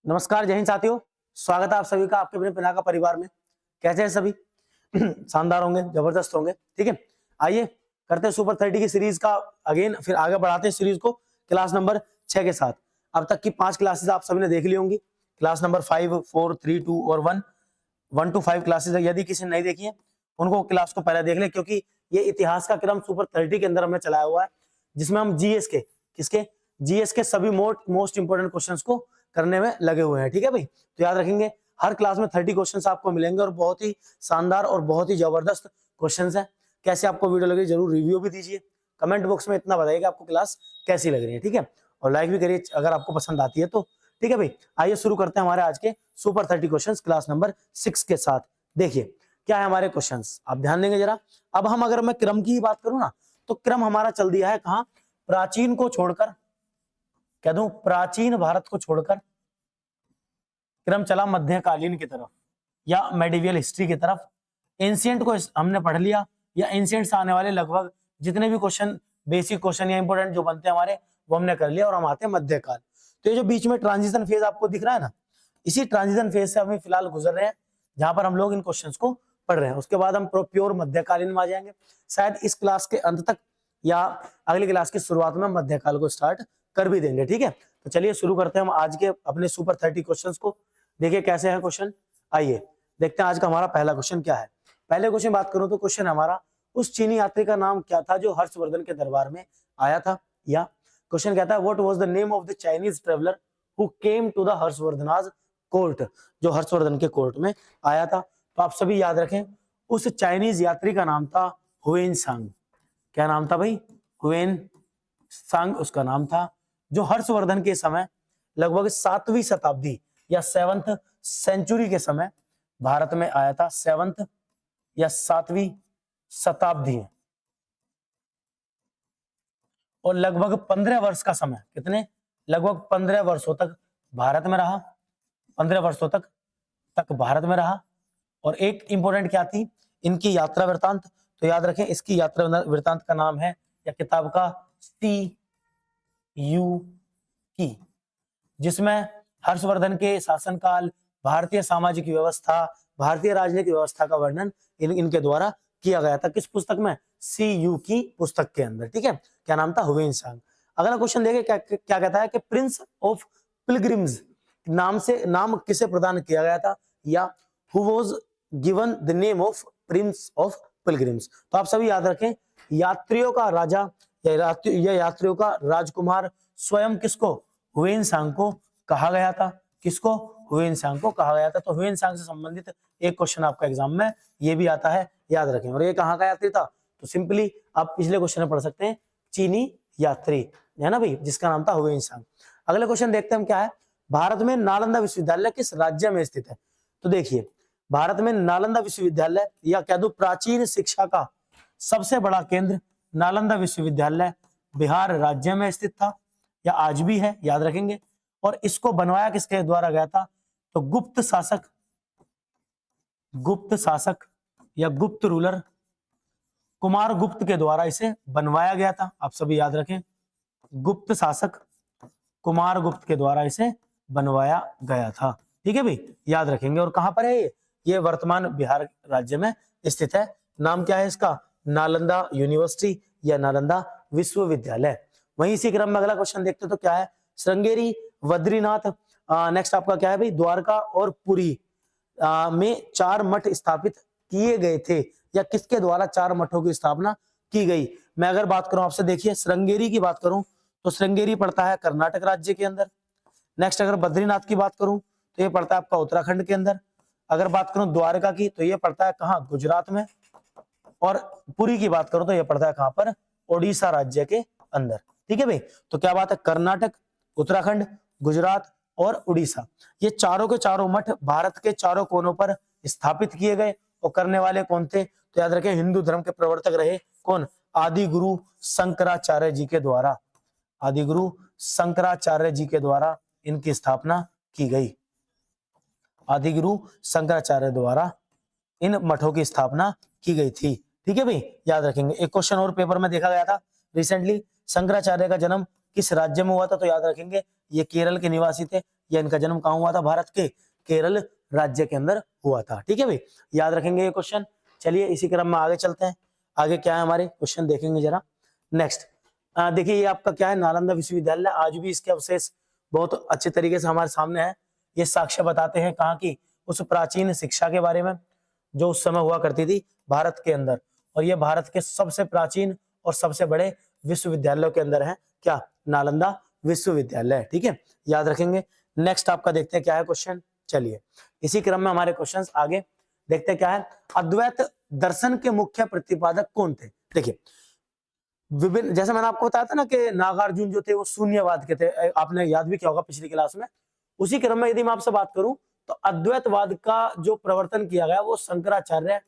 नमस्कार, जय हिंद साथियों। स्वागत है आप सभी का आपके अपने पिनाका परिवार में। कैसे हैं सभी? शानदार होंगे, जबरदस्त होंगे। ठीक है, आइए करते हैं सुपर 30 की सीरीज का अगेन, फिर आगे बढ़ाते हैं सीरीज को क्लास नंबर 6 के साथ। अब तक की 5 क्लासेस आप सभी ने देख ली होंगी। क्लास नंबर 5, 4, 3, 2 और 1 to 5 क्लासेस। यदि किसी ने नहीं देखी है उनको क्लास को पहले देख ले, क्योंकि ये इतिहास का क्रम सुपर 30 के अंदर हमने चलाया हुआ है, जिसमें हम जीएस के जीएस के सभी मोस्ट इंपोर्टेंट क्वेश्चंस को करने में लगे हुए हैं। ठीक है भाई, तो याद रखेंगे हर क्लास में 30 क्वेश्चंस आपको मिलेंगे और बहुत ही शानदार और बहुत ही जबरदस्त क्वेश्चंस हैं। कैसे आपको वीडियो लगी जरूर रिव्यू भी दीजिए, कमेंट बॉक्स में इतना बताइए कि आपको क्लास कैसी लग रही है। ठीक है, और लाइक भी करिए अगर आपको पसंद आती है तो। ठीक है भाई, आइए शुरू करते हैं हमारे आज के सुपर 30 क्वेश्चंस क्लास नंबर 6 के साथ। देखिए क्या है हमारे क्वेश्चंस, आप ध्यान देंगे जरा। अब हम अगर मैं क्रम की बात करूं ना, तो क्रम हमारा चल दिया है कहां, प्राचीन को छोड़कर, कह दूं प्राचीन भारत को छोड़कर क्रम चला मध्यकालीन की तरफ या मेडिवियल हिस्ट्री की तरफ। एंशिएंट को हमने पढ़ लिया, या एंशिएंट से आने वाले लगभग जितने भी क्वेश्चन, बेसिक क्वेश्चन या इंपोर्टेंट जो बनते हैं हमारे, वो हमने कर लिया। और हम आते हैं मध्यकाल। तो ये जो बीच में ट्रांजिशन फेज आपको दिख रहा है ना, इसी ट्रांजिशन फेज से हम फिलहाल गुजर रहे हैं, जहां पर हम लोग इन क्वेश्चंस को पढ़ रहे हैं। उसके बाद हम प्योर मध्यकालीन में आ जाएंगे। शायद इस क्लास के अंत तक या अगली क्लास की शुरुआत में मध्यकाल को स्टार्ट कर भी देंगे। ठीक है, तो चलिए शुरू करते हैं हम आज के अपने सुपर 30 क्वेश्चंस को। देखिए कैसे है क्वेश्चन, आइए देखते हैं आज का हमारा पहला क्वेश्चन क्या है। पहले क्वेश्चन बात करूं तो क्वेश्चन हमारा, उस चीनी यात्री का नाम क्या था जो हर्षवर्धन के दरबार में आया था। या क्वेश्चन कहता है what was the name of the Chinese traveller who came to the Harshavardhana's court, जो हर्षवर्धन के कोर्ट में आया था। तो आप सभी याद रखें, उस चाइनीज यात्री का नाम था हुएन सांग। क्या नाम था भाई? हुएन सांग उसका नाम था, जो हर्षवर्धन के समय लगभग 7वीं शताब्दी या 7th सेंचुरी के समय भारत में आया था। 7th या 7वीं शताब्दी में, और लगभग 15 वर्ष का समय, कितने, लगभग 15 वर्षों तक भारत में रहा। 15 वर्षों तक भारत में रहा। और एक इंपॉर्टेंट क्या थी, इनकी यात्रा वृतांत। तो याद रखें इसकी यात्रा वृतांत का नाम है, या किताब का, सी यू की, जिसमें हर्षवर्धन के शासनकाल, भारतीय सामाजिक व्यवस्था, भारतीय राजनीतिक व्यवस्था का वर्णन इनके द्वारा किया गया था। किस पुस्तक में? सी यू की पुस्तक के अंदर। ठीक है, क्या नाम था? हुएन सांग। अगला क्वेश्चन देखिए क्या कहता है कि प्रिंस ऑफ पिलग्रिम्स नाम किसे प्रदान किया गया था, या who was given the name of Prince of pilgrims. तो आप सभी याद रखें, यात्रियों का राजा या यात्रियों का राजकुमार स्वयं किसको, हुएन सांग को कहा गया था। किसको? हुएन सांग को कहा गया था। तो हुएन सांग से संबंधित एक क्वेश्चन आपका एग्जाम में ये भी आता है, याद रखें। और ये कहाँ का यात्री था? तो सिंपली आप पिछले क्वेश्चन में पढ़ सकते हैं, चीनी यात्री है ना भाई, जिसका नाम था हुएन सांग। अगले क्वेश्चन देखते हैं हम क्या है, भारत में नालंदा विश्वविद्यालय किस राज्य में स्थित है। तो देखिए भारत में नालंदा विश्वविद्यालय, या कह दूं प्राचीन शिक्षा का सबसे बड़ा केंद्र नालंदा विश्वविद्यालय, बिहार राज्य में स्थित था, या आज भी है, याद रखेंगे। और इसको बनवाया किसके द्वारा गया था? तो गुप्त शासक या गुप्त रूलर कुमार गुप्त के द्वारा इसे बनवाया गया था। आप सभी याद रखें, गुप्त शासक कुमार गुप्त के द्वारा इसे बनवाया गया था। ठीक है भाई, याद रखेंगे। और कहां पर है ये वर्तमान बिहार राज्य में स्थित है। नाम क्या है इसका? नालंदा यूनिवर्सिटी या नालंदा विश्वविद्यालय। वहीं इसी क्रम में अगला क्वेश्चन देखते तो क्या है, श्रृंगेरी, बद्रीनाथ, नेक्स्ट आपका क्या है भाई, द्वारका और पुरी में 4 मठ स्थापित किए गए थे, या किसके द्वारा 4 मठों की स्थापना की गई। मैं अगर बात करूं आपसे, देखिए श्रृंगेरी की बात करूं तो श्रृंगेरी पड़ता है कर्नाटक राज्य के अंदर। नेक्स्ट अगर बद्रीनाथ की बात करूं तो ये पड़ता है आपका उत्तराखंड के अंदर। अगर बात करूं द्वारका की तो ये पड़ता है कहाँ, गुजरात में। और पुरी की बात करूं तो ये पड़ता है कहां पर, ओडिशा राज्य के अंदर। ठीक है भाई, तो क्या बात है, कर्नाटक, उत्तराखंड, गुजरात और उड़ीसा, ये चारों के चारों मठ भारत के चारों कोनों पर स्थापित किए गए। और करने वाले कौन थे? तो याद रखें हिंदू धर्म के प्रवर्तक रहे कौन? आदि गुरु शंकराचार्य जी के द्वारा। आदि गुरु शंकराचार्य जी के द्वारा इनकी स्थापना की गई। आदि गुरु शंकराचार्य द्वारा इन मठों की स्थापना की गई थी। ठीक है भाई, याद रखेंगे। एक क्वेश्चन और पेपर में देखा गया था रिसेंटली, शंकराचार्य का जन्म किस राज्य में हुआ था? तो याद रखेंगे ये केरल के निवासी थे, या इनका जन्म कहाँ हुआ था? भारत के केरल राज्य के अंदर हुआ था। ठीक है भाई, याद रखेंगे ये क्वेश्चन। चलिए इसी क्रम में आगे चलते हैं। आगे क्या है हमारे क्वेश्चन देखेंगे जरा। नेक्स्ट देखिए, ये आपका क्या है? नालंदा विश्वविद्यालय। आज भी इसके अवशेष बहुत अच्छे तरीके से हमारे सामने है। ये साक्ष्य बताते हैं कहाँ की? उस प्राचीन शिक्षा के बारे में जो उस समय हुआ करती थी भारत के अंदर। और ये भारत के सबसे प्राचीन और सबसे बड़े विश्वविद्यालयों के अंदर है क्या? नालंदा विश्वविद्यालय। ठीक है, याद रखेंगे। नेक्स्ट आपका देखते हैं क्या है क्वेश्चन। चलिए इसी क्रम में हमारे क्वेश्चंस आगे देखते हैं क्या है। अद्वैत दर्शन के मुख्य प्रतिपादक कौन थे? देखिए विभिन्न, जैसे मैंने आपको बताया था ना कि नागार्जुन जो थे वो शून्यवाद के थे, आपने याद भी किया होगा पिछली क्लास में। उसी क्रम में यदि मैं आपसे बात करूं तो अद्वैतवाद का जो प्रवर्तन किया गया वो शंकराचार्य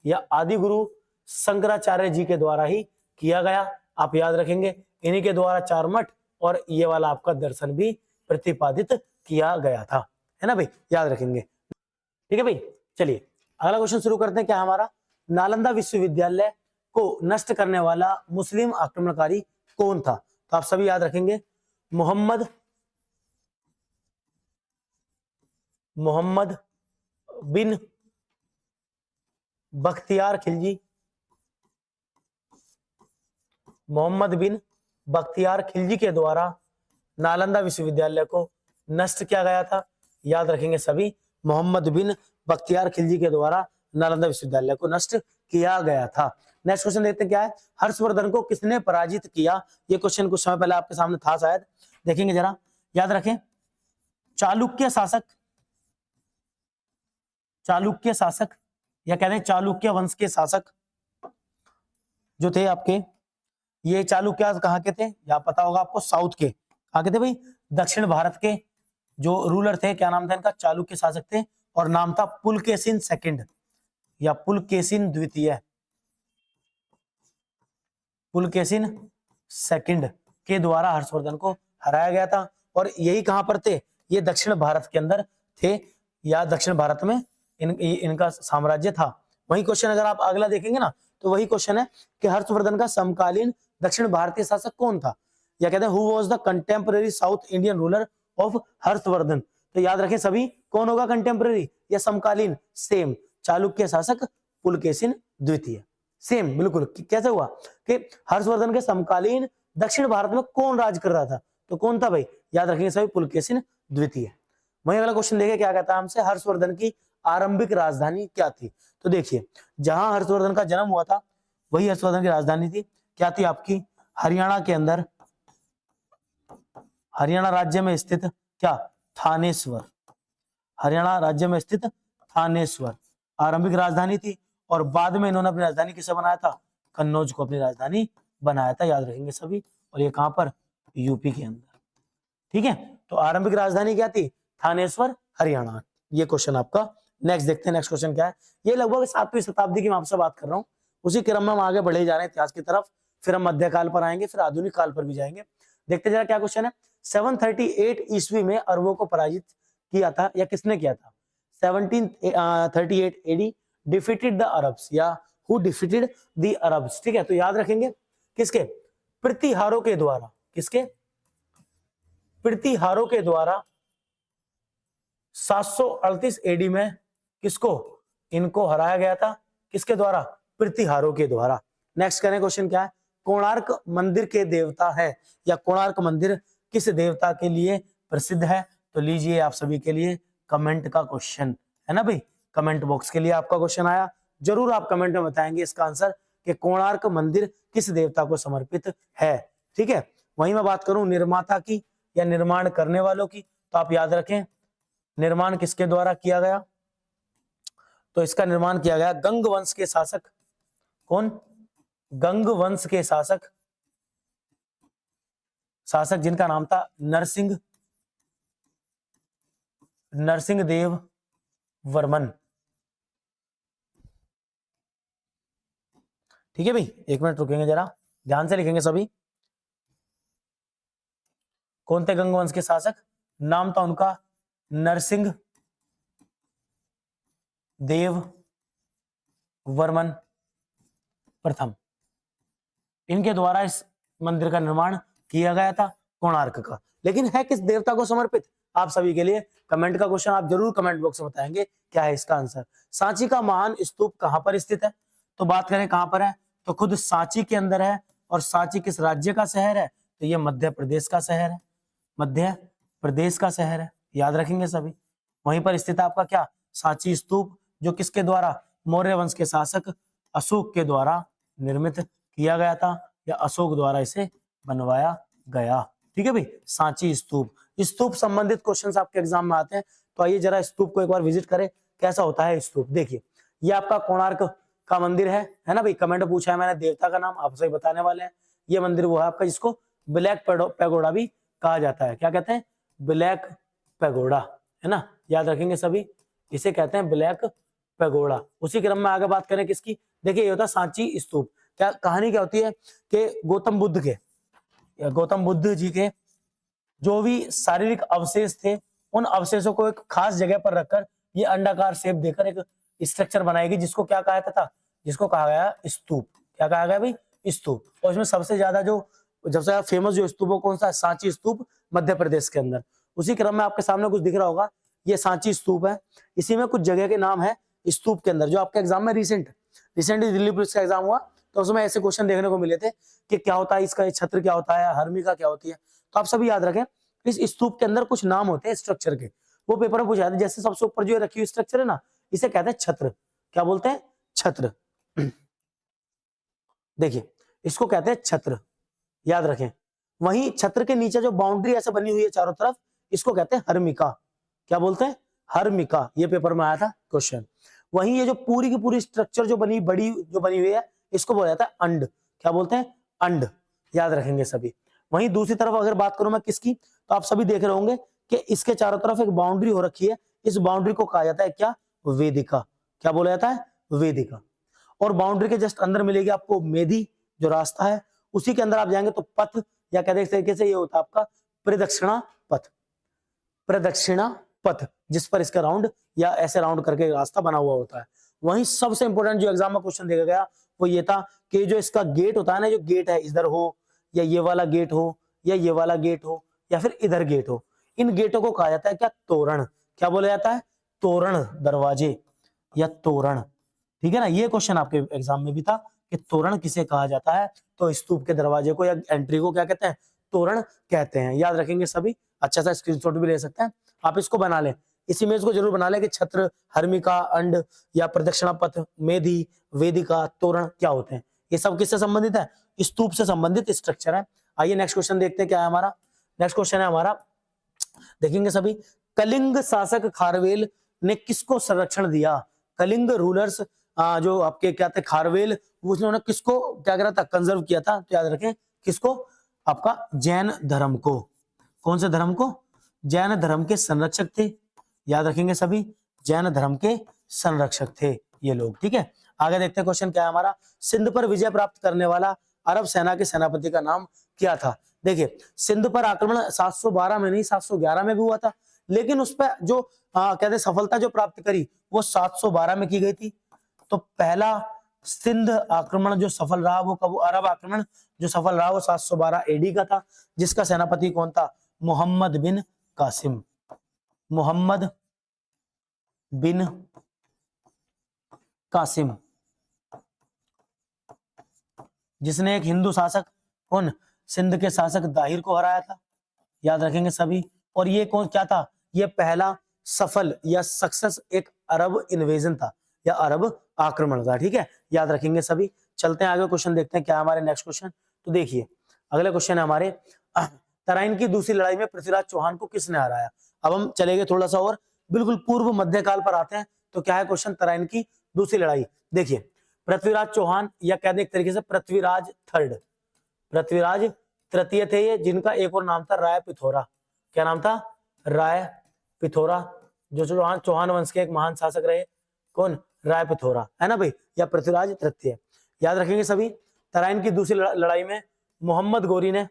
या आदि गुरु शंकराचार्य जी के द्वारा ही किया गया। आप याद रखेंगे, इन्हीं के द्वारा चार मठ और ये वाला आपका दर्शन भी प्रतिपादित किया गया था, है ना भाई, याद रखेंगे। ठीक है भाई, चलिए अगला क्वेश्चन शुरू करते हैं। क्या हमारा? नालंदा विश्वविद्यालय को नष्ट करने वाला मुस्लिम आक्रमणकारी कौन था? तो आप सभी याद रखेंगे, मोहम्मद बिन बख्तियार खिलजी। मोहम्मद बिन बख्तियार खिलजी के द्वारा नालंदा विश्वविद्यालय को नष्ट किया गया था। याद रखेंगे सभी, मोहम्मद बिन बख्तियार खिलजी के द्वारा नालंदा विश्वविद्यालय को नष्ट किया गया था। नेक्स्ट क्वेश्चन देखते हैं क्या है। हर्षवर्धन को किसने पराजित किया? ये क्वेश्चन कुछ समय पहले आपके सामने था शायद, देखेंगे जरा, याद रखें। चालुक्य शासक या कहते हैं चालुक्य वंश के शासक जो थे आपके, ये चालुक्य कहाँ के थे? या पता होगा आपको, साउथ के। कहाँ के थे भाई? दक्षिण भारत के जो रूलर थे, क्या नाम था इनका? चालुक्य शासक थे, और नाम था पुलकेशिन सेकंड या पुलकेशिन द्वितीय। पुलकेशिन सेकंड के द्वारा हर्षवर्धन को हराया गया था। और यही कहां पर थे? ये दक्षिण भारत के अंदर थे, या दक्षिण भारत में इनका साम्राज्य था। वही क्वेश्चन अगर आप अगला देखेंगे ना, तो वही क्वेश्चन है कि हर्षवर्धन का समकालीन दक्षिण भारतीय शासक कौन था? या कहते हैं who was the contemporary south Indian ruler of Harshvardhan. तो याद रखें सभी, कौन होगा कंटेम्परेरी या समकालीन? सेम, चालुक्य शासक पुलकेशिन द्वितीय। सेम बिल्कुल। कैसे हुआ कि हर्षवर्धन के समकालीन दक्षिण भारत में कौन राज कर रहा था? तो कौन था भाई? याद रखेंगे सभी, पुलकेशिन द्वितीय। वही अगला क्वेश्चन देखिए क्या कहता है हमसे, हर्षवर्धन की आरंभिक राजधानी क्या थी? तो देखिए, जहां हर्षवर्धन का जन्म हुआ था वही हर्षवर्धन की राजधानी थी। क्या थी आपकी? हरियाणा के अंदर, हरियाणा राज्य में स्थित क्या? थानेश्वर। हरियाणा राज्य में स्थित थानेश्वर आरंभिक राजधानी थी। और बाद में इन्होंने अपनी राजधानी किसे बनाया था? कन्नौज को अपनी राजधानी बनाया था, याद रखेंगे सभी। और ये कहां पर? यूपी के अंदर। ठीक है, तो आरंभिक राजधानी क्या थी? थानेश्वर, हरियाणा। ये क्वेश्चन आपका। नेक्स्ट देखते हैं, नेक्स्ट क्वेश्चन क्या है। ये लगभग 7वीं शताब्दी की मैं आपसे बात कर रहा हूँ। उसी क्रम में हम आगे बढ़े जा रहे हैं इतिहास की तरफ, फिर हम मध्यकाल पर आएंगे, फिर आधुनिक काल पर भी जाएंगे। देखते जरा क्या क्वेश्चन है। 738 ईस्वी में अरबों को पराजित किया था, या किसने किया था? 1738 एडी डिफीटेड द अरब्स, या हु डिफीटेड द अरब्स। ठीक है, तो याद रखेंगे किसके? प्रतिहारों के द्वारा। किसके? प्रतिहारों के द्वारा 738 एडी में किसको? इनको हराया गया था। किसके द्वारा? प्रतिहारों के द्वारा। नेक्स्ट करें क्वेश्चन क्या है। कोणार्क मंदिर के देवता है, या कोणार्क मंदिर किस देवता के लिए प्रसिद्ध है? तो लीजिए आप सभी के लिए कमेंट का क्वेश्चन है ना भाई, कमेंट बॉक्स के लिए आपका क्वेश्चन आया। जरूर आप कमेंट में बताएंगे इसका आंसर कि कोणार्क मंदिर किस देवता को समर्पित है। ठीक है, वहीं मैं बात करूं निर्माता की या निर्माण करने वालों की, तो आप याद रखें निर्माण किसके द्वारा किया गया? तो इसका निर्माण किया गया गंग वंश के शासक। कौन? गंग वंश के शासक जिनका नाम था नरसिंह देव वर्मन। ठीक है भाई, एक मिनट रुकेंगे जरा, ध्यान से लिखेंगे सभी। कौन थे गंग वंश के शासक? नाम था उनका नरसिंह देव वर्मन प्रथम। इनके द्वारा इस मंदिर का निर्माण किया गया था, कोणार्क का। लेकिन है किस देवता को समर्पित? आप सभी के लिए कमेंट का क्वेश्चन, आप जरूर कमेंट बॉक्स में बताएंगे क्या है इसका आंसर। सांची का महान स्तूप कहां पर स्थित है? तो बात करें कहां पर है, तो खुद सांची के अंदर है। और सांची किस राज्य का शहर है? तो ये मध्य प्रदेश का शहर है, मध्य प्रदेश का शहर है, याद रखेंगे सभी। वहीं पर स्थित है आपका क्या? सांची स्तूप, जो किसके द्वारा? मौर्य वंश के शासक अशोक के द्वारा निर्मित किया गया था, या अशोक द्वारा इसे बनवाया गया। ठीक है भाई, सांची स्तूप। स्तूप संबंधित क्वेश्चंस आपके एग्जाम में आते हैं, तो आइए जरा स्तूप को एक बार विजिट करें, कैसा होता है स्तूप। देखिए, ये आपका कोणार्क का मंदिर है ना भाई। कमेंट पूछा है मैंने, देवता का नाम आप सही बताने वाले हैं। ये मंदिर वो है आपका जिसको ब्लैक पैगोडा भी कहा जाता है। क्या कहते हैं? ब्लैक पैगोडा, है ना, याद रखेंगे सभी, इसे कहते हैं ब्लैक पैगोडा। उसी क्रम में आगे बात करें किसकी, देखिए ये होता है सांची स्तूप। क्या कहानी क्या होती है कि गौतम बुद्ध जी के जो भी शारीरिक अवशेष थे, उन अवशेषों को एक खास जगह पर रखकर ये अंडाकार शेप देकर एक स्ट्रक्चर बनाएगी, जिसको क्या कहा जाता था? जिसको कहा गया स्तूप। क्या कहा गया भाई? स्तूप। और इसमें सबसे ज्यादा जो फेमस जो स्तूप, कौन सा? सांची स्तूप, मध्य प्रदेश के अंदर। उसी क्रम में आपके सामने कुछ दिख रहा होगा, ये सांची स्तूप है। इसी में कुछ जगह के नाम है स्तूप के अंदर, जो आपके एग्जाम में रिसेंटली दिल्ली पुलिस का एग्जाम हुआ, तो उसमें ऐसे क्वेश्चन देखने को मिले थे कि क्या होता है इसका, छत्र क्या होता है, हर्मिका क्या होती है। तो आप सभी याद रखें, इस स्तूप के अंदर कुछ नाम होते हैं स्ट्रक्चर के, वो पेपर में पूछा जाता है। जैसे सबसे ऊपर जो रखी हुई स्ट्रक्चर है ना, इसे कहते हैं छत्र। क्या बोलते हैं? छत्र। देखिए, इसको कहते हैं छत्र, याद रखें। वहीं छत्र के नीचे जो बाउंड्री ऐसे बनी हुई है चारों तरफ, इसको कहते हैं हर्मिका। क्या बोलते हैं? हर्मिका। ये पेपर में आया था क्वेश्चन। वहीं ये जो पूरी की पूरी स्ट्रक्चर जो बनी हुई है, इसको बोला जाता है अंड। क्या बोलते हैं? अंड, याद रखेंगे सभी। वहीं दूसरी तरफ अगर बात करूं मैं किसकी, तो आप सभी देख रहे होंगे कि इसके चारों तरफ एक बाउंड्री हो रखी है। इस बाउंड्री को कहा जाता है क्या? वेदिका। क्या बोला जाता है? वेदिका। और बाउंड्री के जस्ट अंदर मिलेगी आपको मेधी, जो रास्ता है। उसी के अंदर आप जाएंगे तो पथ, या कहते एक तरीके से ये होता है आपका प्रदक्षिणा पथ। प्रदक्षिणा पथ, जिस पर इसका राउंड या ऐसे राउंड करके रास्ता बना हुआ होता है। वहीं सबसे इंपॉर्टेंट जो एग्जाम में क्वेश्चन देखा गया, वो ये था कि जो इसका गेट होता है ना, जो गेट है इधर हो, या ये वाला गेट हो, या ये वाला गेट हो, या फिर इधर गेट हो, इन गेटों को कहा जाता है क्या? तोरण। क्या बोला जाता है? तोरण, दरवाजे या तोरण। ठीक है ना, ये क्वेश्चन आपके एग्जाम में भी था कि तोरण किसे कहा जाता है। तो स्तूप के दरवाजे को या एंट्री को क्या कहते हैं? तोरण कहते हैं, याद रखेंगे सभी। अच्छा सा स्क्रीनशॉट भी ले सकते हैं आप, इसको बना लें, इस इमेज को जरूर बना लें कि छत्र, हर्मिका, अंड या प्रदक्षिणा पथ, मेधी, वेदिका, तोरण क्या होते हैं। ये सब किससे संबंधित है? स्तूप से संबंधित स्ट्रक्चर है। आइए नेक्स्ट क्वेश्चन देखते हैं क्या है हमारा। नेक्स्ट क्वेश्चन है हमारा, देखेंगे सभी, कलिंग शासक खारवेल ने किसको संरक्षण दिया? कलिंग रूलर्स जो आपके क्या थे, खारवेल, उन्होंने किसको क्या करा था? कंजर्व किया था। तो याद रखें किसको? आपका जैन धर्म को। कौन से धर्म को? जैन धर्म के संरक्षक थे, याद रखेंगे सभी, जैन धर्म के संरक्षक थे ये लोग। ठीक है, आगे देखते हैं क्वेश्चन क्या है हमारा। सिंध पर विजय प्राप्त करने वाला अरब सेना के सेनापति का नाम क्या था? देखिए, सिंध पर आक्रमण 712 में नहीं 711 में भी हुआ था, लेकिन उस पर जो कहते सफलता जो प्राप्त करी वो 712 में की गई थी। तो पहला सिंध आक्रमण जो सफल रहा वो कब? अरब आक्रमण जो सफल रहा वो 712 एडी का था, जिसका सेनापति कौन था? मोहम्मद बिन कासिम। मोहम्मद बिन कासिम, जिसने एक हिंदू शासक, कौन? सिंध के शासक दाहिर को हराया था, याद रखेंगे सभी। और ये कौन क्या था? ये पहला सफल या सक्सेस एक अरब इन्वेजन था या अरब आक्रमण था। ठीक है, याद रखेंगे सभी। चलते हैं आगे, क्वेश्चन देखते हैं क्या है हमारे नेक्स्ट क्वेश्चन। तो देखिए, अगले क्वेश्चन है हमारे, तराइन की दूसरी लड़ाई में पृथ्वीराज चौहान को किसने हराया? अब हम चलेंगे थोड़ा सा और बिल्कुल पूर्व मध्यकाल पर आते हैं। तो क्या है क्वेश्चन? तराइन की दूसरी लड़ाई। देखिए, पृथ्वीराज चौहान या कहते एक तरीके से पृथ्वीराज थर्ड, पृथ्वीराज तृतीय थे ये, जिनका एक और नाम था राय पिथौरा। क्या नाम था? राय पिथौरा, जो चौहान वंश के एक महान शासक रहे। कौन? राय पिथौरा, है ना भाई, या पृथ्वीराज तृतीय, याद रखेंगे सभी। तराइन की दूसरी लड़ाई में मोहम्मद गोरी ने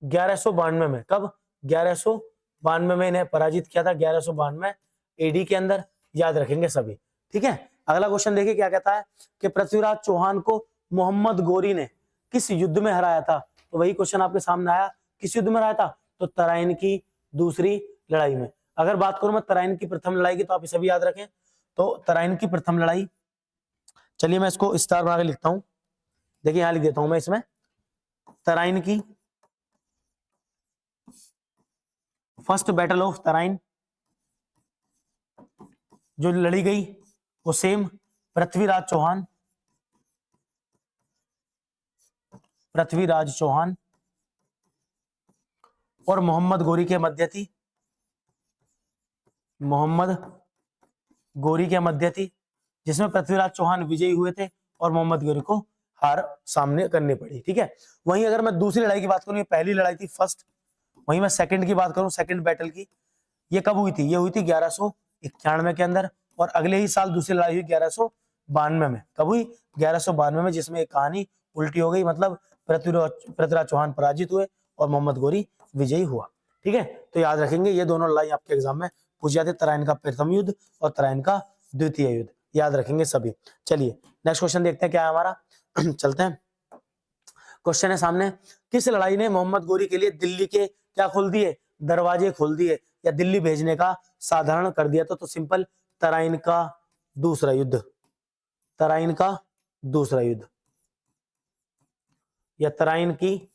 1192 में, कब? 1192 में इन्हें पराजित किया था, 1192 एडी के अंदर, याद रखेंगे सभी। ठीक है, अगला क्वेश्चन देखिए क्या कहता है कि पृथ्वीराज चौहान को मोहम्मद गोरी ने किस युद्ध में हराया था? तो वही क्वेश्चन आपके सामने आया, किस युद्ध में हराया था? तो तराइन की दूसरी लड़ाई में। अगर बात करूं मैं तराइन की प्रथम लड़ाई की, तो आप इसे भी याद रखें। तो तराइन की प्रथम लड़ाई, चलिए मैं इसको स्टार बना के लिखता हूं, देखिए यहां लिख देता हूं मैं इसमें, तराइन की फर्स्ट बैटल ऑफ तराइन जो लड़ी गई वो सेम पृथ्वीराज चौहान और मोहम्मद गोरी के मध्य थी, जिसमें पृथ्वीराज चौहान विजयी हुए थे और मोहम्मद गोरी को हार सामने करनी पड़ी। ठीक है, वहीं अगर मैं दूसरी लड़ाई की बात करूं, ये पहली लड़ाई थी फर्स्ट, वहीं मैं सेकंड की बात करूं, सेकंड बैटल की, ये कब हुई थी? ये हुई थी 1191 के अंदर, और अगले ही साल दूसरी लड़ाई हुई 1192 में। कब हुई? 1192 में, जिसमें एक कहानी उल्टी हो गई, मतलब पृथ्वीराज चौहान पराजित हुए और मोहम्मद गोरी विजयी हुआ। ठीक है, तो याद रखेंगे ये दोनों लड़ाई आपके एग्जाम में पूछ जाते, तराइन का प्रथम युद्ध और तराइन का द्वितीय युद्ध, याद रखेंगे सभी। चलिए नेक्स्ट क्वेश्चन देखते हैं क्या है हमारा। चलते हैं, क्वेश्चन है सामने, किस लड़ाई ने मोहम्मद गोरी के लिए दिल्ली के क्या खोल दिए? दरवाजे खोल दिए, या दिल्ली भेजने का साधारण कर दिया? तो सिंपल, तराइन का दूसरा युद्ध, तराइन का दूसरा युद्ध, या तराइन की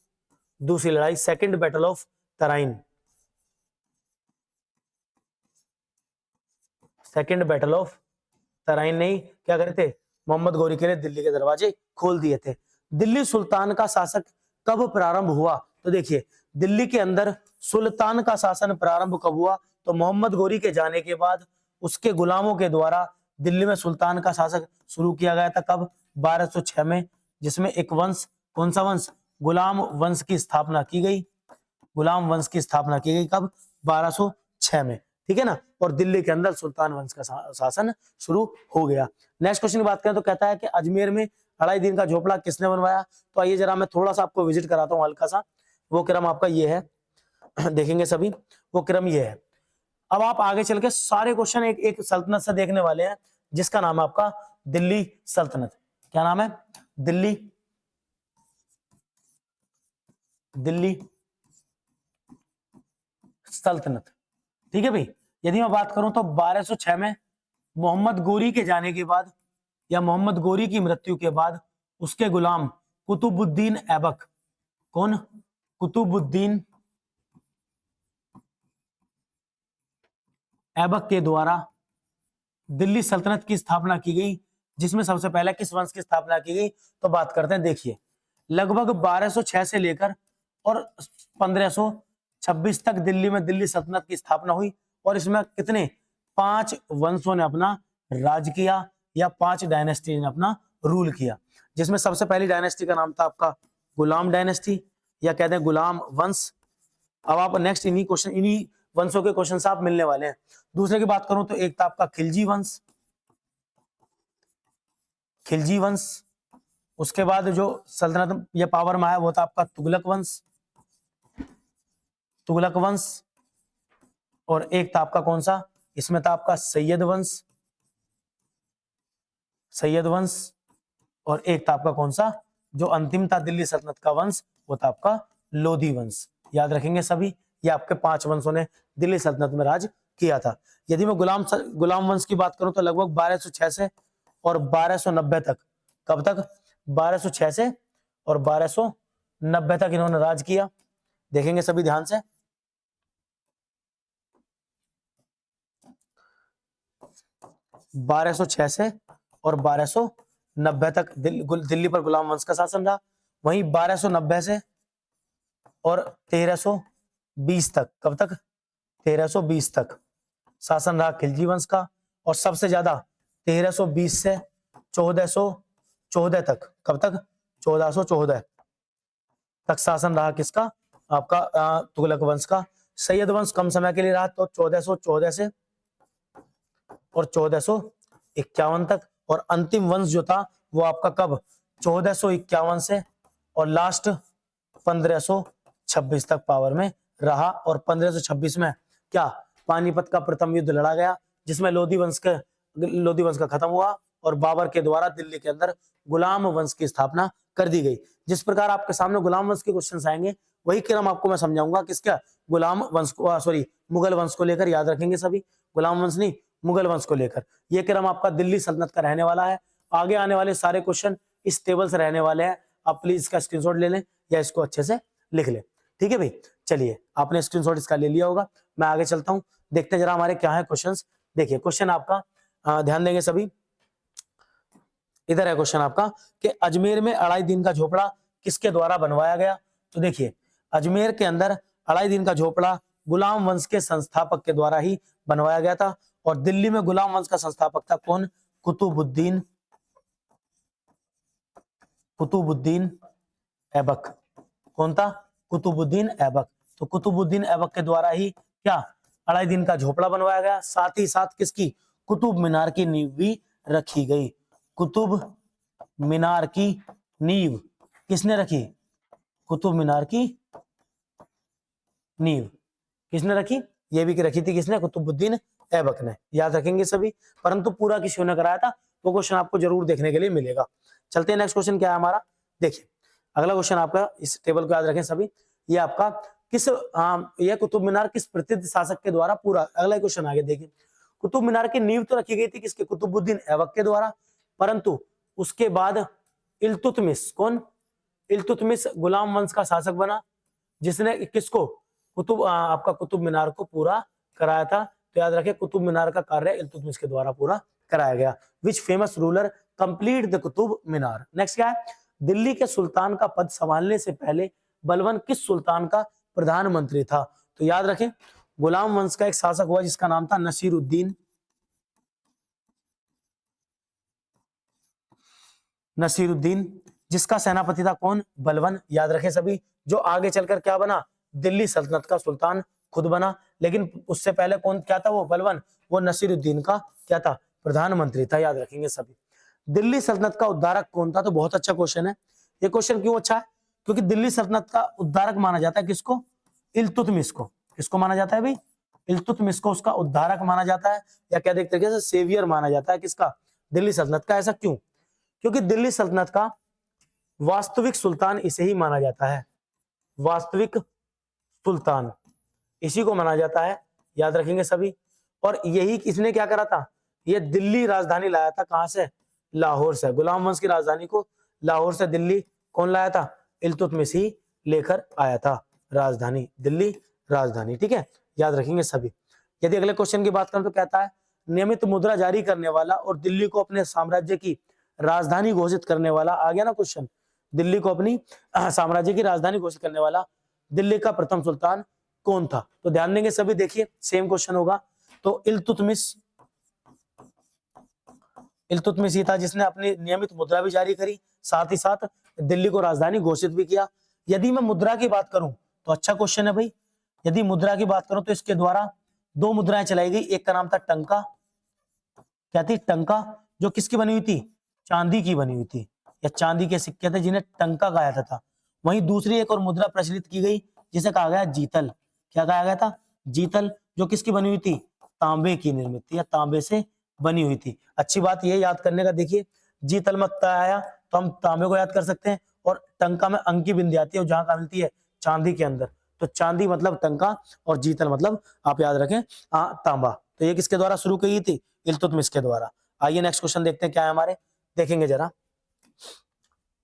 दूसरी लड़ाई, second battle of Tarain, second battle of Tarain ने क्या करे थे? मोहम्मद गोरी के लिए दिल्ली के दरवाजे खोल दिए थे। दिल्ली सुल्तान का शासक कब प्रारंभ हुआ? तो देखिए, दिल्ली के अंदर सुल्तान का शासन प्रारंभ कब हुआ? तो मोहम्मद गोरी के जाने के बाद उसके गुलामों के द्वारा दिल्ली में सुल्तान का शासक शुरू किया गया था। कब? 1206 में, जिसमें एक वंश, कौन सा वंश? गुलाम वंश की स्थापना की गई, गुलाम वंश की स्थापना की गई। कब? 1206 में, ठीक है ना, और दिल्ली के अंदर सुल्तान वंश का शासन शुरू हो गया। नेक्स्ट क्वेश्चन की बात करें तो कहता है कि अजमेर में 2.5 दिन का झोपड़ा किसने बनवाया? तो आइए जरा मैं थोड़ा सा आपको विजिट कराता हूँ हल्का सा। वो क्रम आपका ये है, देखेंगे सभी, वो क्रम ये है। अब आप आगे चल के सारे क्वेश्चन एक एक सल्तनत से देखने वाले हैं, जिसका नाम है आपका दिल्ली सल्तनत। क्या नाम है? दिल्ली सल्तनत। ठीक है भाई, यदि मैं बात करूं तो 1206 में मोहम्मद गोरी के जाने के बाद, या मोहम्मद गोरी की मृत्यु के बाद, उसके गुलाम कुतुबुद्दीन ऐबक, कौन? कुतुबुद्दीन ऐबक के द्वारा दिल्ली सल्तनत की स्थापना की गई, जिसमें सबसे पहले किस वंश की स्थापना की गई? तो बात करते हैं, देखिए लगभग 1206 से लेकर और 1526 तक दिल्ली में दिल्ली सल्तनत की स्थापना हुई, और इसमें कितने? 5 वंशों ने अपना राज किया, या 5 डायनेस्टी ने अपना रूल किया, जिसमें सबसे पहली डायनेस्टी का नाम था आपका गुलाम डायनेस्टी, या कहते हैं गुलाम वंश। अब आप नेक्स्ट इन्हीं वंशों के क्वेश्चन आप मिलने वाले हैं। दूसरे की बात करूं तो एक था आपका खिलजी वंश, उसके बाद जो सल्तनत या पावर में आया वो था आपका तुगलक वंश, और एक था आपका कौन सा? इसमें था आपका सैयद वंश, और एक था आपका कौन सा जो अंतिम था दिल्ली सल्तनत का वंश? वो था आपका लोधी वंश। याद रखेंगे सभी, ये आपके 5 वंशों ने दिल्ली सल्तनत में राज किया था। यदि मैं गुलाम वंश की बात करूं तो लगभग 1206 से और 1290 तक, कब तक? 1206 से और 1290 तक इन्होंने राज किया। देखेंगे सभी ध्यान से, 1206 से और 1290 तक दिल्ली पर गुलाम वंश का शासन रहा। वहीं 1290 से और 1320 तक, कब तक? 1320 तक शासन रहा खिलजी वंश का, और सबसे ज्यादा 1320 से 1414 तक, कब तक? 1414 तक शासन रहा किसका? आपका तुगलक वंश का। सैयद वंश कम समय के लिए रहा, तो 1414 से और 1451 तक, और अंतिम वंश जो था वो आपका कब? 1451 से और लास्ट 1526 तक पावर में रहा, और 1526 में क्या? पानीपत का प्रथम युद्ध लड़ा गया, जिसमें लोधी वंश का खत्म हुआ और बाबर के द्वारा दिल्ली के अंदर गुलाम वंश की स्थापना कर दी गई। जिस प्रकार आपके सामने गुलाम वंश के क्वेश्चन आएंगे वही क्रम आपको मैं समझाऊंगा किसका, गुलाम वंश को, सॉरी मुगल वंश को लेकर, याद रखेंगे सभी, गुलाम वंश नहीं मुगल वंश को लेकर। यह क्रम आपका दिल्ली सल्तनत का रहने वाला है। आगे आने वाले सारे क्वेश्चन इस टेबल से रहने वाले हैं। आप प्लीज इसका स्क्रीनशॉट ले लें या इसको अच्छे से लिख लें। ठीक है भाई, चलिए आपने स्क्रीनशॉट इसका ले लिया होगा। मैं आगे चलता हूं, देखते हैं जरा हमारे क्या है क्वेश्चंस। देखिए क्वेश्चन आपका ध्यान देंगे सभी, इधर है क्वेश्चन आपका कि अजमेर में अढ़ाई दिन का झोपड़ा किसके द्वारा बनवाया गया। तो देखिए अजमेर के अंदर अढ़ाई दिन का झोपड़ा गुलाम वंश के संस्थापक के द्वारा ही बनवाया गया था। और दिल्ली में गुलाम वंश का संस्थापक था कौन, कुतुबुद्दीन, कुतुबुद्दीन ऐबक। कौन था, कुतुबुद्दीन ऐबक। तो कुतुबुद्दीन ऐबक के द्वारा ही क्या, अढ़ाई दिन का झोपड़ा बनवाया गया। साथ ही साथ किसकी, कुतुब मीनार की नींव भी रखी गई। कुतुब मीनार की नींव किसने रखी, कुतुब मीनार की नींव किसने रखी, ये भी रखी थी किसने, कुतुबुद्दीन ऐबक ने, याद रखेंगे सभी। परंतु पूरा किसी ने कराया था, वो क्वेश्चन आपको जरूर देखने के लिए मिलेगा। चलते हैं नेक्स्ट क्वेश्चन क्या है हमारा। देखिए अगला क्वेश्चन आपका, इस टेबल को याद रखें सभी, ये आपका किस यह कुतुब मीनार किस प्रसिद्ध शासक के द्वारा पूरा, अगला क्वेश्चन आगे देखिए। कुतुब मीनार की नींव तो रखी गई थी किसके, कुतुबुद्दीन ऐबक के द्वारा, परंतु उसके बाद इल्तुतमिश, कौन, इल्तुतमिश गुलाम वंश का शासक बना, जिसने किसको, कुतुब आपका कुतुब मीनार को पूरा कराया था। तो याद रखें कुतुब मीनार का कार्य इल्तुतमिश के द्वारा पूरा कराया गया। Which famous ruler complete the Qutub Minar. Next क्या है, दिल्ली के सुल्तान का पद संभालने से पहले बलबन किस सुल्तान का प्रधानमंत्री था। तो याद रखें गुलाम वंश का एक शासक हुआ जिसका नाम था नसीरुद्दीन, नसीरुद्दीन, जिसका सेनापति था कौन, बलबन। याद रखें सभी, जो आगे चलकर क्या बना, दिल्ली सल्तनत का सुल्तान खुद बना। लेकिन उससे पहले कौन क्या था, वो बलबन, वो नसीरुद्दीन का क्या था, प्रधानमंत्री था। याद रखेंगे सभी। दिल्ली सल्तनत का उद्धारक कौन था। तो बहुत अच्छा क्वेश्चन है ये। क्वेश्चन क्यों अच्छा है, क्योंकि दिल्ली सल्तनत का उद्धारक माना जाता है किसको, इल्तुतमिश को। किसको माना जाता है भाई, इल्तुतमिश को उसका उद्धारक माना जाता है, या क्या एक तरीके से सेवियर माना जाता है किसका, दिल्ली सल्तनत का। ऐसा क्यों, क्योंकि दिल्ली सल्तनत का वास्तविक सुल्तान इसे ही माना जाता है, वास्तविक सुल्तान इसी को माना जाता है। याद रखेंगे सभी। और यही किसने क्या करा था, ये दिल्ली राजधानी लाया था कहां से, लाहौर से। गुलाम वंश की राजधानी को लाहौर से दिल्ली कौन लाया था, इल्तुतमिश ही लेकर आया था राजधानी, दिल्ली राजधानी। ठीक है, याद रखेंगे सभी। यदि अगले क्वेश्चन की बात करें तो कहता है नियमित मुद्रा जारी करने वाला और दिल्ली को अपने साम्राज्य की राजधानी घोषित करने वाला, आ गया ना क्वेश्चन, दिल्ली को अपनी साम्राज्य की राजधानी घोषित करने वाला दिल्ली का प्रथम सुल्तान कौन था। तो ध्यान देंगे सभी, देखिए सेम क्वेश्चन होगा। तो इल्तुतमिश, इल्तुतमिश ही था जिसने अपनी नियमित मुद्रा भी जारी करी, साथ ही साथ दिल्ली को राजधानी घोषित भी किया। यदि मैं मुद्रा की बात करूं तो अच्छा क्वेश्चन है भाई। यदि मुद्रा की बात करूं तो इसके द्वारा दो मुद्राएं चलाई गई, एक का नाम था टंका, क्या थी, टंका, जो किसकी बनी हुई थी, चांदी की बनी हुई थी, या चांदी के सिक्के थे जिन्हें टंका कहा जाता था। वहीं दूसरी एक और मुद्रा प्रचलित की गई जिसे कहा गया जीतल। क्या कहा गया था, जीतल, जो किसकी बनी हुई थी, तांबे की निर्मित थी, या तांबे से बनी हुई थी। अच्छी बात ये याद करने का, देखिए जीतल मत आया तो हम तांबे को याद कर सकते हैं, और टंका में अंक की बिंदी आती है जहां का मिलती है चांदी के अंदर, तो चांदी मतलब टंका और जीतल मतलब आप याद रखें तांबा। तो ये किसके द्वारा शुरू की गई थी, इल्तुतमिश के द्वारा। आइए नेक्स्ट क्वेश्चन देखते हैं क्या है हमारे, देखेंगे जरा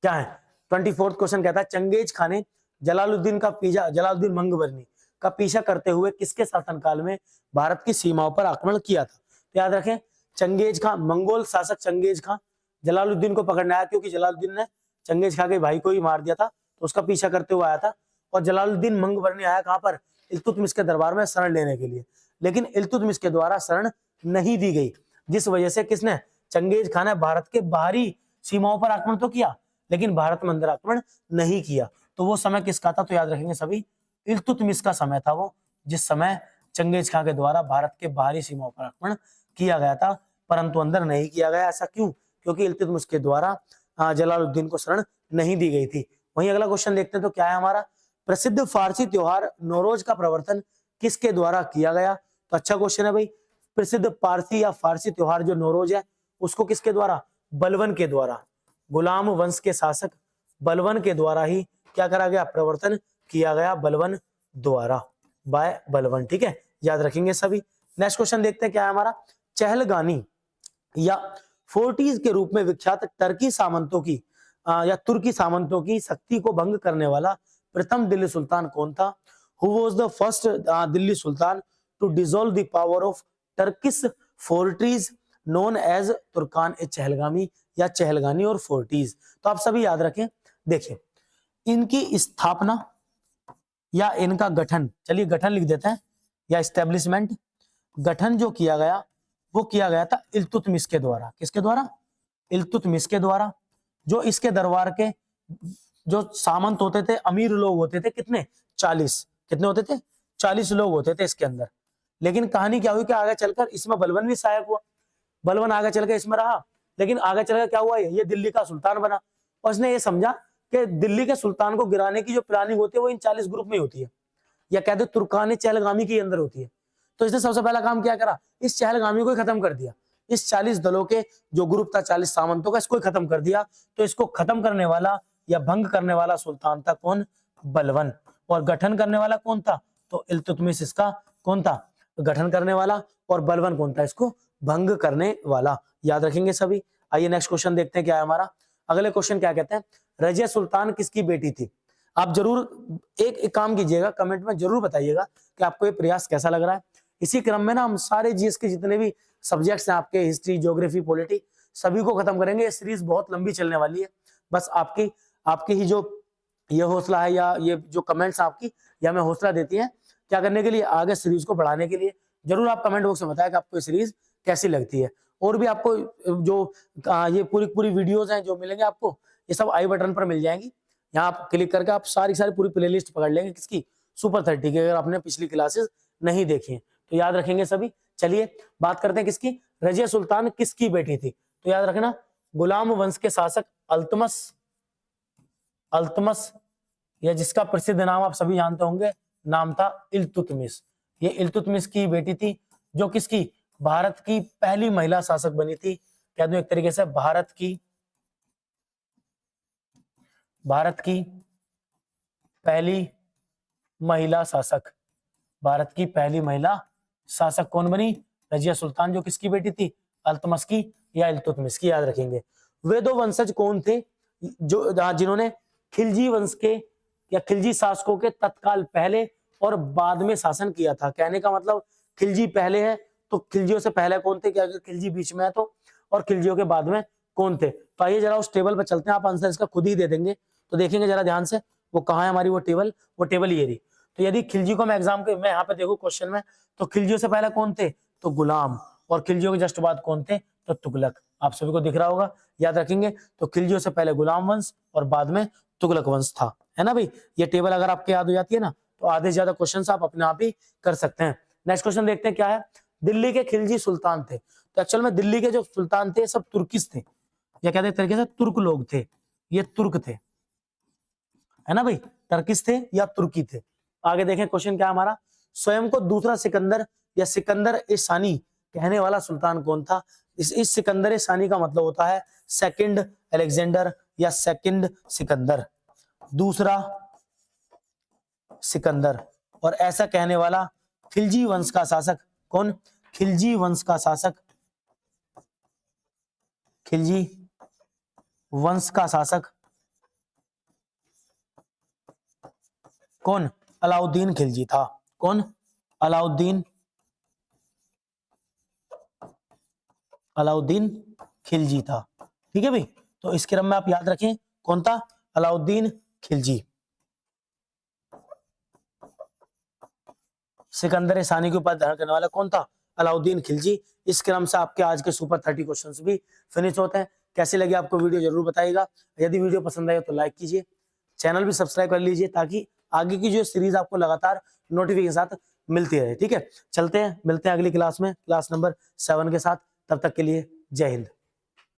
क्या है। 24वां क्वेश्चन कहता है चंगेज खान ने जलालुद्दीन का पीछा, जलालुद्दीन मंगवर्नी का पीछा करते हुए किसके शासनकाल में भारत की सीमाओं पर आक्रमण किया था। तो याद रखें चंगेज खान, मंगोल शासक चंगेज खान जलालुद्दीन को पकड़ने आया, क्योंकि जलालुद्दीन ने चंगेज खान के भाई को ही मार दिया था, तो उसका पीछा करते हुए आया था। और जलालुद्दीन मंगवर्नी आया कहां पर, इल्तुतमिश के दरबार में शरण लेने के लिए, लेकिन इल्तुतमिश के द्वारा शरण नहीं दी गई, जिस वजह से किसने, चंगेज खान ने भारत के बाहरी सीमाओं पर आक्रमण तो किया लेकिन भारत में अंदर आक्रमण नहीं किया। तो वो समय किसका था, तो याद रखेंगे सभी, इल्तुतमिश का समय था वो, जिस समय चंगेज खान के द्वारा भारत के बाहरी सीमाओं पर आक्रमण किया गया था, परंतु अंदर नहीं किया गया। ऐसा क्यों, क्योंकि इल्तुतमिश के द्वारा जलालुद्दीन को शरण नहीं दी गई थी। वहीं अगला क्वेश्चन देखते हैं तो क्या है हमारा, प्रसिद्ध फारसी त्योहार नौरोज का प्रवर्तन किसके द्वारा किया गया। तो अच्छा क्वेश्चन है भाई, प्रसिद्ध पारसी या फारसी त्योहार जो नौरोज है उसको किसके द्वारा, बलबन के द्वारा, गुलाम वंश के शासक बलवन के द्वारा ही क्या करा गया, प्रवर्तन किया गया, बलवन द्वारा, बाय बलवन। ठीक है, याद रखेंगे सभी। नेक्स्ट क्वेश्चन देखते हैं क्या है हमारा। चहलगानी या फोर्टीज के रूप में विख्यात टर्की सामंतों की या तुर्की सामंतों की शक्ति को भंग करने वाला प्रथम दिल्ली सुल्तान कौन था? Who was the first Delhi Sultan to dissolve the power of Turkish forties known as Turkan ए चहलगामी या चहलगानी और फोर्टीज। तो आप सभी याद रखें। देखिए, इनकी स्थापना या इनका गठन, चलिए गठन लिख देते हैं, या एस्टेब्लिशमेंट, गठन जो किया गया वो किया गया था इल्तुतमिश के द्वारा। किसके द्वारा? इल्तुतमिश के द्वारा। जो इसके दरबार के जो सामंत होते थे, अमीर लोग होते थे, कितने? 40। कितने होते थे? 40 लोग होते थे इसके अंदर। लेकिन कहानी क्या हुई कि आगे चलकर इसमें बलवन भी सहायक हुआ, बलवन आगे चलकर इसमें रहा, लेकिन आगे चलकर क्या हुआ, ये दिल्ली का सुल्तान बना। और उसने ये समझा कि दिल्ली के सुल्तान को गिराने की जो प्लानिंग होती है वो इन 40 ग्रुप में होती है, या कहते तुर्कान चहलगामी के अंदर होती है। तो इसने सबसे पहला काम क्या करा, इस चहलगामी को ही खत्म कर दिया। इस 40 दलों के जो ग्रुप था 40 सामंतों का, इसको ही खत्म कर दिया। तो इसको खत्म करने वाला या भंग करने वाला सुल्तान था कौन? बलवन। और गठन करने वाला कौन था? तो इल्तुतमिश इसका कौन था? गठन करने वाला। और बलवन कौन था? इसको भंग करने वाला। याद रखेंगे सभी। आइए नेक्स्ट क्वेश्चन देखते हैं क्या है हमारा। अगले क्वेश्चन क्या कहते हैं, रजिया सुल्तान किसकी बेटी थी? आप जरूर एक काम कीजिएगा, कमेंट में जरूर बताइएगा कि आपको ये प्रयास कैसा लग रहा है। इसी क्रम में ना हम सारे जीएस के जितने भी सब्जेक्ट्स हैं आपके, हिस्ट्री, ज्योग्राफी, पॉलिटी, सभी को खत्म करेंगे। ये सीरीज बहुत लंबी चलने वाली है। बस आपकी ही जो ये हौसला है या ये जो कमेंट्स आपकी या हमें हौसला देती है क्या करने के लिए, आगे सीरीज को बढ़ाने के लिए। जरूर आप कमेंट बॉक्स में बताएं कि आपको ये सीरीज कैसी लगती है। और भी आपको जो ये पूरी वीडियोस हैं जो मिलेंगे आपको, ये सब आई बटन पर मिल जाएंगी। यहाँ आप क्लिक करके आप सारी पूरी प्लेलिस्ट पकड़ लेंगे किसकी, सुपर 30 की, अगर आपने पिछली क्लासेस नहीं देखी है तो। याद रखेंगे सभी। चलिए बात करते हैं किसकी, रजिया सुल्तान किसकी बेटी थी? तो याद रखना, गुलाम वंश के शासक अल्तमस, या जिसका प्रसिद्ध नाम आप सभी जानते होंगे, नाम था इल्तुतमिश। ये इल्तुतमिश की बेटी थी, जो किसकी, भारत की पहली महिला शासक बनी थी। कह दूं एक तरीके से भारत की पहली महिला शासक। भारत की पहली महिला शासक कौन बनी? रजिया सुल्तान, जो किसकी बेटी थी, अल्तमस की या इल्तुतमिश की। याद रखेंगे। वे दो वंशज कौन थे जो जिन्होंने खिलजी वंश के या खिलजी शासकों के तत्काल पहले और बाद में शासन किया था? कहने का मतलब खिलजी पहले है तो खिलजियों से पहले कौन थे, क्या खिलजी बीच में है तो, और खिलजियों के बाद में कौन थे? तो आइए जरा उस टेबल पर चलते हैं। आप आंसर इसका खुद ही दे देंगे तो देखेंगे जरा ध्यान से, वो कहाँ है हमारी वो टेबल ये रही। तो यदि खिलजी को मैं एग्जाम के मैं यहाँ पे देखूं क्वेश्चन में, तो खिलजियों से पहले कौन थे? तो गुलाम। और खिलजियों के जस्ट बाद कौन थे? तो तुगलक। आप सभी को दिख रहा होगा। याद रखेंगे। तो खिलजियों से पहले गुलाम वंश और बाद में तुगलक वंश था, है ना भाई। ये टेबल अगर आपके याद हो जाती है ना, तो आधे से ज्यादा क्वेश्चन आप अपने आप ही कर सकते हैं। नेक्स्ट क्वेश्चन देखते हैं क्या है। दिल्ली के खिलजी सुल्तान थे, तो एक्चुअल में दिल्ली के जो सुल्तान थे सब तुर्किस थे, या कहते हैं तरीके से तुर्क लोग थे। ये तुर्क थे, है ना भाई, टर्किस थे या तुर्की थे। आगे देखें क्वेश्चन क्या हमारा। स्वयं को दूसरा सिकंदर या सिकंदर ए सानी कहने वाला सुल्तान कौन था? इस सिकंदर ए सानी का मतलब होता है सेकंड अलेक्जेंडर या सेकंड सिकंदर, दूसरा सिकंदर। और ऐसा कहने वाला खिलजी वंश का शासक कौन? खिलजी वंश का शासक, खिलजी वंश का शासक कौन? अलाउद्दीन खिलजी था। कौन? अलाउद्दीन खिलजी था। ठीक है भाई। तो इस क्रम में आप याद रखें कौन था? अलाउद्दीन खिलजी। सिकंदर सानी के ऊपर धारण करने वाला कौन था? अलाउद्दीन खिलजी। इस क्रम से आपके आज के सुपर 30 क्वेश्चंस भी फिनिश होते हैं। कैसी लगी आपको वीडियो जरूर बताइएगा। यदि वीडियो पसंद आए तो लाइक कीजिए, चैनल भी सब्सक्राइब कर लीजिए ताकि आगे की जो सीरीज आपको लगातार नोटिफिकेशन साथ मिलती रहे। ठीक है, चलते हैं, मिलते हैं अगली क्लास में, क्लास नंबर 7 के साथ। तब तक के लिए जय हिंद।